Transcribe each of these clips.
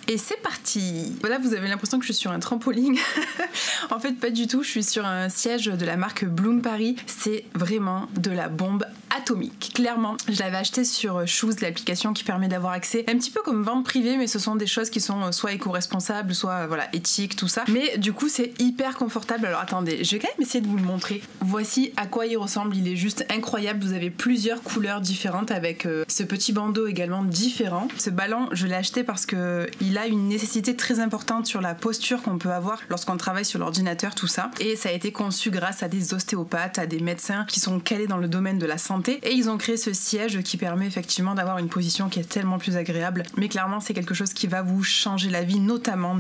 Et c'est parti. Voilà, vous avez l'impression que je suis sur un trampoline. En fait, pas du tout, je suis sur un siège de la marque Bloom Paris. C'est vraiment de la bombe atomique. Clairement, je l'avais acheté sur Shoes, l'application qui permet d'avoir accès un petit peu comme vente privée, mais ce sont des choses qui sont soit éco-responsables, soit voilà, éthiques, tout ça. Mais du coup, c'est hyper confortable. Alors attendez, je vais quand même essayer de vous le montrer. Voici à quoi il ressemble. Il est juste incroyable. Vous avez plusieurs couleurs différentes avec ce petit bandeau également différent. Ce ballon, je l'ai acheté parce que il a une nécessité très importante sur la posture qu'on peut avoir lorsqu'on travaille sur l'ordinateur, tout ça. Et ça a été conçu grâce à des ostéopathes, à des médecins qui sont calés dans le domaine de la santé. Et ils ont créé ce siège qui permet effectivement d'avoir une position qui est tellement plus agréable. Mais clairement, c'est quelque chose qui va vous changer la vie, notamment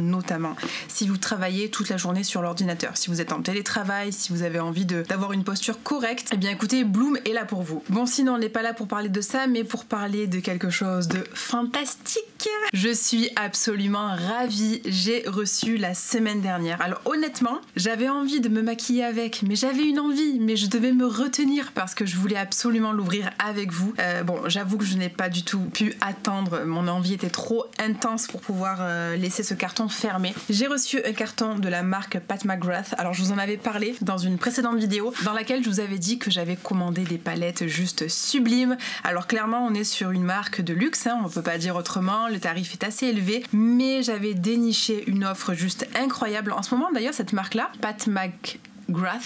si vous travaillez toute la journée sur l'ordinateur. Si vous êtes en télétravail, si vous avez envie d'avoir une posture correcte, eh bien écoutez, Bloom est là pour vous. Bon, sinon on n'est pas là pour parler de ça, mais pour parler de quelque chose de fantastique. Je suis absolument ravie. J'ai reçu la semaine dernière. Alors honnêtement, j'avais envie de me maquiller avec, mais j'avais une envie, mais je devais me retenir parce que je voulais absolument l'ouvrir avec vous. Bon, j'avoue que je n'ai pas du tout pu attendre. Mon envie était trop intense pour pouvoir laisser ce carton fermé. J'ai reçu un carton de la marque Pat McGrath. Alors je vous en avais parlé dans une précédente vidéo dans laquelle je vous avais dit que j'avais commandé des palettes juste sublimes. Alors clairement, on est sur une marque de luxe, hein, on peut pas dire autrement. Le tarif est assez élevé, mais j'avais déniché une offre juste incroyable. En ce moment d'ailleurs, cette marque-là, Pat McGrath,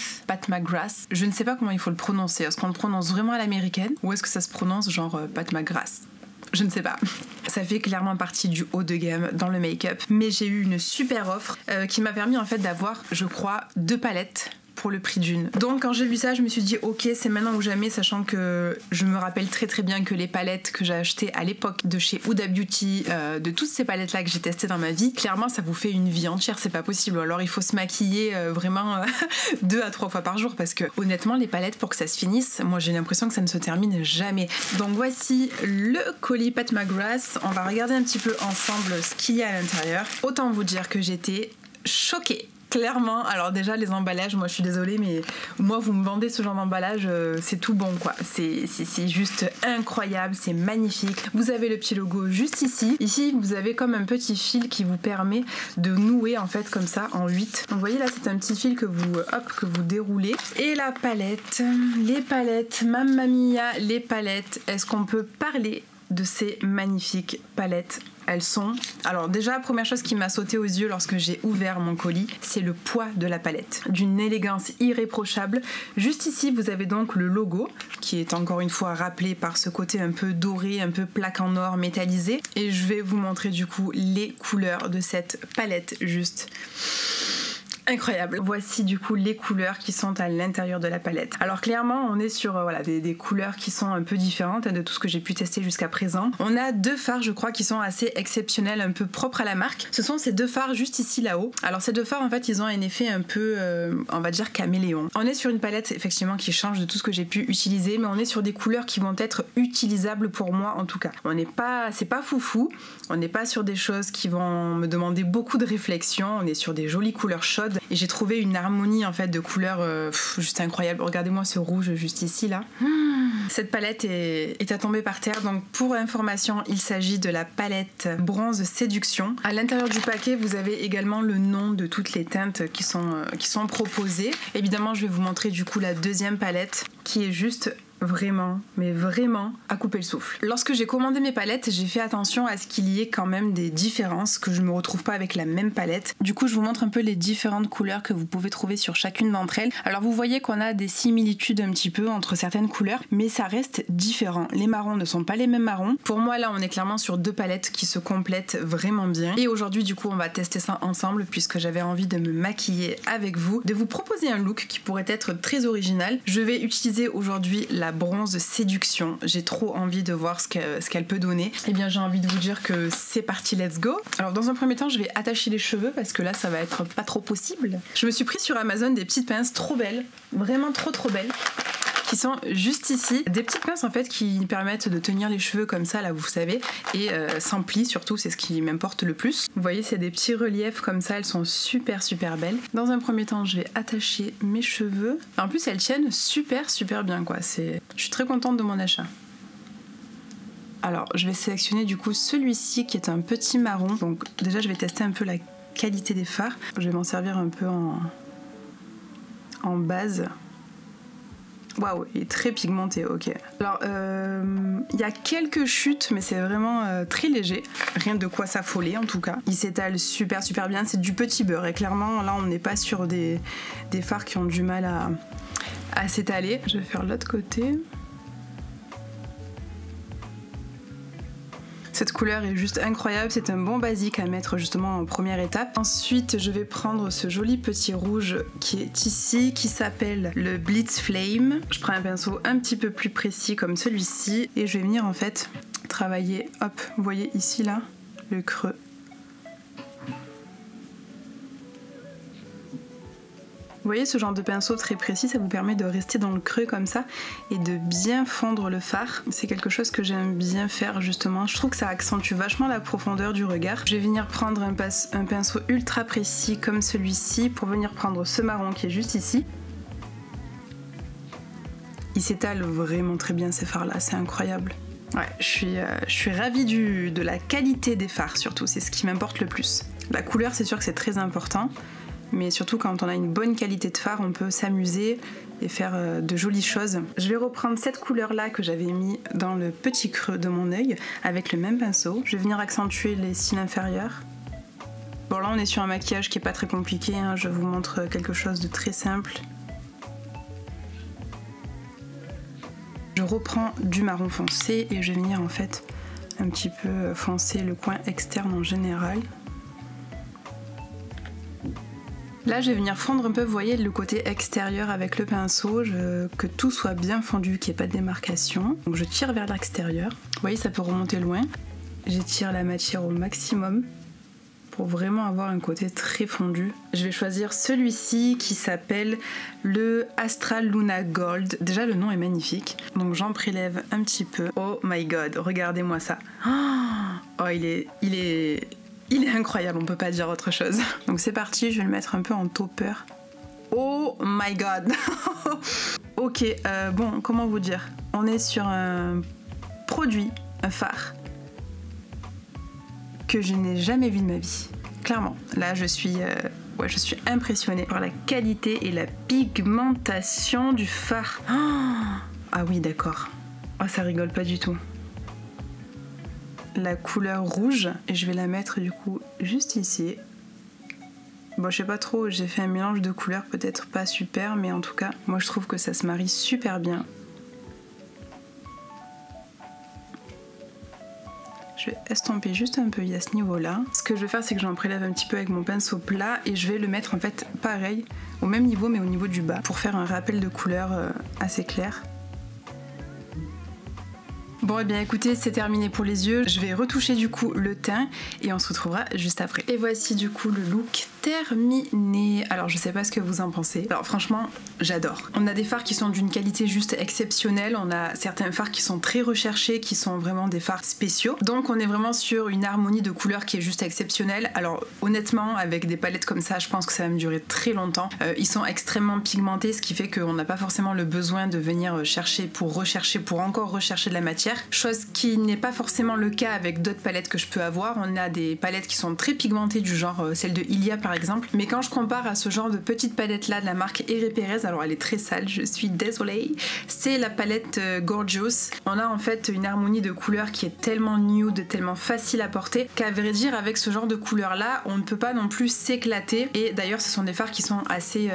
je ne sais pas comment il faut le prononcer. Est-ce qu'on le prononce vraiment à l'américaine ou est-ce que ça se prononce genre Pat McGrath? Je ne sais pas. Ça fait clairement partie du haut de gamme dans le make-up, mais j'ai eu une super offre qui m'a permis en fait d'avoir, je crois, 2 palettes pour le prix d'une. Donc quand j'ai vu ça, je me suis dit ok, c'est maintenant ou jamais, sachant que je me rappelle très très bien que les palettes que j'ai achetées à l'époque de chez Huda Beauty, de toutes ces palettes là que j'ai testées dans ma vie, clairement ça vous fait une vie entière, c'est pas possible. Alors il faut se maquiller vraiment 2 à 3 fois par jour parce que honnêtement les palettes pour que ça se finisse, moi j'ai l'impression que ça ne se termine jamais. Donc voici le colis Pat McGrath. On va regarder un petit peu ensemble ce qu'il y a à l'intérieur. Autant vous dire que j'étais choquée. Clairement, alors déjà les emballages, moi je suis désolée mais moi vous me vendez ce genre d'emballage, c'est tout bon quoi, c'est juste incroyable, c'est magnifique. Vous avez le petit logo juste ici vous avez comme un petit fil qui vous permet de nouer en fait comme ça en 8. Donc vous voyez là c'est un petit fil que vous déroulez. Et la palette, les palettes, mamma mia, les palettes, est-ce qu'on peut parler de ces magnifiques palettes? Elles sont... Alors déjà, première chose qui m'a sauté aux yeux lorsque j'ai ouvert mon colis, c'est le poids de la palette. D'une élégance irréprochable. Juste ici, vous avez donc le logo, qui est encore une fois rappelé par ce côté un peu doré, un peu plaque en or métallisé. Et je vais vous montrer du coup les couleurs de cette palette juste... incroyable. Voici du coup les couleurs qui sont à l'intérieur de la palette. Alors clairement on est sur voilà, des couleurs qui sont un peu différentes de tout ce que j'ai pu tester jusqu'à présent. On a 2 fards je crois qui sont assez exceptionnels, un peu propres à la marque. Ce sont ces 2 fards juste ici là-haut. Alors ces 2 fards en fait ils ont un effet un peu on va dire caméléon. On est sur une palette effectivement qui change de tout ce que j'ai pu utiliser, mais on est sur des couleurs qui vont être utilisables pour moi en tout cas. On n'est pas, c'est pas foufou, on n'est pas sur des choses qui vont me demander beaucoup de réflexion, on est sur des jolies couleurs chaudes. Et j'ai trouvé une harmonie en fait de couleurs juste incroyable. Regardez-moi ce rouge juste ici là. Cette palette est à tomber par terre. Donc pour information, il s'agit de la palette Bronze Séduction. À l'intérieur du paquet, vous avez également le nom de toutes les teintes qui sont proposées. Évidemment, je vais vous montrer du coup la deuxième palette qui est juste vraiment, mais vraiment à couper le souffle. Lorsque j'ai commandé mes palettes, j'ai fait attention à ce qu'il y ait quand même des différences, que je ne me retrouve pas avec la même palette. Du coup, je vous montre un peu les différentes couleurs que vous pouvez trouver sur chacune d'entre elles. Alors vous voyez qu'on a des similitudes un petit peu entre certaines couleurs, mais ça reste différent. Les marrons ne sont pas les mêmes marrons. Pour moi, là, on est clairement sur 2 palettes qui se complètent vraiment bien. Et aujourd'hui, du coup, on va tester ça ensemble puisque j'avais envie de me maquiller avec vous, de vous proposer un look qui pourrait être très original. Je vais utiliser aujourd'hui la Bronze Séduction. J'ai trop envie de voir ce qu'elle peut donner. Et bien j'ai envie de vous dire que c'est parti, let's go. Alors dans un premier temps je vais attacher les cheveux parce que là ça va être pas trop possible. Je me suis pris sur Amazon des petites pinces trop belles, vraiment trop belles, qui sont juste ici. Des petites pinces en fait qui permettent de tenir les cheveux comme ça là vous savez, et sans plis surtout, c'est ce qui m'importe le plus. Vous voyez c'est des petits reliefs comme ça, elles sont super belles. Dans un premier temps je vais attacher mes cheveux. En plus elles tiennent super bien quoi, je suis très contente de mon achat. Alors je vais sélectionner du coup celui-ci qui est un petit marron. Donc déjà je vais tester un peu la qualité des fards. Je vais m'en servir un peu en base. Waouh, il est très pigmenté, ok. Alors, il y a quelques chutes, mais c'est vraiment très léger. Rien de quoi s'affoler en tout cas. Il s'étale super bien, c'est du petit beurre. Et clairement, là, on n'est pas sur des fards qui ont du mal à s'étaler. Je vais faire l'autre côté. Cette couleur est juste incroyable, c'est un bon basique à mettre justement en première étape. Ensuite, je vais prendre ce joli petit rouge qui est ici, qui s'appelle le Blitz Flame. Je prends un pinceau un petit peu plus précis comme celui-ci et je vais venir en fait travailler, hop, vous voyez ici là, le creux. Vous voyez ce genre de pinceau très précis, ça vous permet de rester dans le creux comme ça et de bien fondre le fard. C'est quelque chose que j'aime bien faire justement. Je trouve que ça accentue vachement la profondeur du regard. Je vais venir prendre un pinceau ultra précis comme celui-ci pour venir prendre ce marron qui est juste ici. Il s'étale vraiment très bien ces fards là, c'est incroyable. Ouais, je suis ravie de la qualité des fards surtout, c'est ce qui m'importe le plus. La couleur, c'est sûr que c'est très important. Mais surtout quand on a une bonne qualité de fard, on peut s'amuser et faire de jolies choses. Je vais reprendre cette couleur là que j'avais mis dans le petit creux de mon œil avec le même pinceau. Je vais venir accentuer les cils inférieurs. Bon là on est sur un maquillage qui est pas très compliqué, hein. Je vous montre quelque chose de très simple. Je reprends du marron foncé et je vais venir en fait un petit peu foncer le coin externe en général. Là, je vais venir fondre un peu, vous voyez, le côté extérieur avec le pinceau, que tout soit bien fondu, qu'il n'y ait pas de démarcation. Donc je tire vers l'extérieur. Vous voyez, ça peut remonter loin. J'étire la matière au maximum pour vraiment avoir un côté très fondu. Je vais choisir celui-ci qui s'appelle le Astral Luna Gold. Déjà, le nom est magnifique. Donc j'en prélève un petit peu. Oh my god, regardez-moi ça. Oh, il est incroyable, on peut pas dire autre chose. Donc c'est parti, je vais le mettre un peu en topper. Oh my god. Ok, bon, comment vous dire? On est sur un produit, un fard, que je n'ai jamais vu de ma vie. Clairement, là je suis impressionnée par la qualité et la pigmentation du fard. Ah oui, d'accord. Oh, ça rigole pas du tout. La couleur rouge et je vais la mettre du coup juste ici. Bon, je sais pas trop, j'ai fait un mélange de couleurs peut-être pas super, mais en tout cas moi je trouve que ça se marie super bien. Je vais estomper juste un peu à ce niveau là. Ce que je vais faire, c'est que j'en prélève un petit peu avec mon pinceau plat et je vais le mettre en fait pareil au même niveau mais au niveau du bas pour faire un rappel de couleur assez clair. Bon, et bien écoutez, c'est terminé pour les yeux. Je vais retoucher du coup le teint et on se retrouvera juste après. Et voici du coup le look terminé. Alors je sais pas ce que vous en pensez. Alors franchement, j'adore. On a des fards qui sont d'une qualité juste exceptionnelle. On a certains fards qui sont très recherchés, qui sont vraiment des fards spéciaux. Donc on est vraiment sur une harmonie de couleurs qui est juste exceptionnelle. Alors honnêtement, avec des palettes comme ça, je pense que ça va me durer très longtemps. Ils sont extrêmement pigmentés, ce qui fait qu'on n'a pas forcément le besoin de venir chercher pour encore rechercher de la matière. Chose qui n'est pas forcément le cas avec d'autres palettes que je peux avoir. On a des palettes qui sont très pigmentées du genre celle de Ilia par exemple. Mais quand je compare à ce genre de petite palette là de la marque Ere Perez, alors elle est très sale, je suis désolée. C'est la palette Gorgeous. On a en fait une harmonie de couleurs qui est tellement nude, tellement facile à porter qu'à vrai dire avec ce genre de couleurs là, on ne peut pas non plus s'éclater. Et d'ailleurs ce sont des fards qui sont assez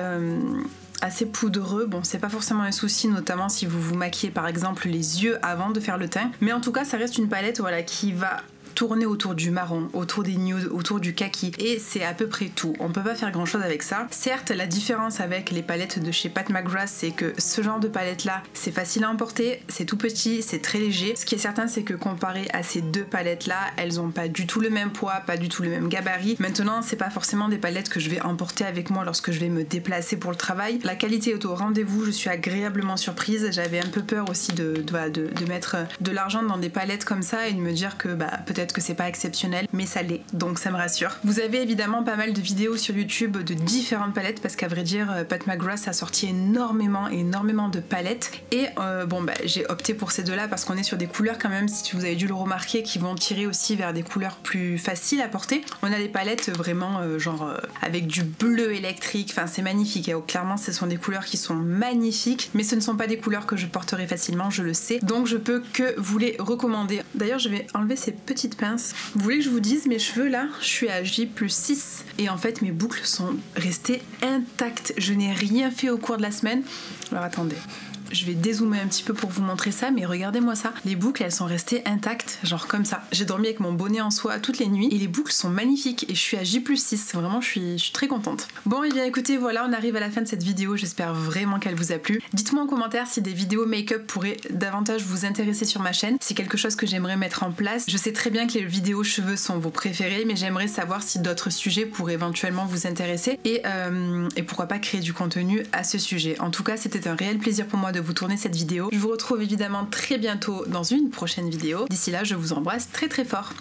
poudreux. Bon, c'est pas forcément un souci, notamment si vous vous maquillez par exemple les yeux avant de faire le teint. Mais en tout cas, ça reste une palette voilà, qui va tourner autour du marron, autour des nudes, autour du kaki et c'est à peu près tout. On peut pas faire grand chose avec ça. Certes, la différence avec les palettes de chez Pat McGrath, c'est que ce genre de palette là, c'est facile à emporter, c'est tout petit, c'est très léger. Ce qui est certain, c'est que comparé à ces deux palettes là, elles ont pas du tout le même poids, pas du tout le même gabarit. Maintenant, c'est pas forcément des palettes que je vais emporter avec moi lorsque je vais me déplacer pour le travail. La qualité est au rendez-vous, je suis agréablement surprise. J'avais un peu peur aussi de mettre de l'argent dans des palettes comme ça et de me dire que peut-être peut-être que c'est pas exceptionnel, mais ça l'est, donc ça me rassure. Vous avez évidemment pas mal de vidéos sur YouTube de différentes palettes, parce qu'à vrai dire, Pat McGrath a sorti énormément de palettes, et j'ai opté pour ces deux-là parce qu'on est sur des couleurs quand même, si vous avez dû le remarquer, qui vont tirer aussi vers des couleurs plus faciles à porter. On a des palettes vraiment avec du bleu électrique, enfin c'est magnifique, et clairement ce sont des couleurs qui sont magnifiques, mais ce ne sont pas des couleurs que je porterai facilement, je le sais, donc je peux que vous les recommander. D'ailleurs je vais enlever ces petites pinces. Vous voulez que je vous dise, mes cheveux là, je suis à J+6 et en fait mes boucles sont restées intactes, je n'ai rien fait au cours de la semaine. Alors attendez, je vais dézoomer un petit peu pour vous montrer ça, mais regardez-moi ça. Les boucles, elles sont restées intactes, genre comme ça. J'ai dormi avec mon bonnet en soie toutes les nuits et les boucles sont magnifiques et je suis à J+6. Vraiment, je suis très contente. Bon, et bien écoutez, voilà, on arrive à la fin de cette vidéo. J'espère vraiment qu'elle vous a plu. Dites-moi en commentaire si des vidéos make-up pourraient davantage vous intéresser sur ma chaîne. C'est quelque chose que j'aimerais mettre en place. Je sais très bien que les vidéos cheveux sont vos préférés, mais j'aimerais savoir si d'autres sujets pourraient éventuellement vous intéresser et pourquoi pas créer du contenu à ce sujet. En tout cas, c'était un réel plaisir pour moi de vous tourner cette vidéo. Je vous retrouve évidemment très bientôt dans une prochaine vidéo. D'ici là, je vous embrasse très très fort.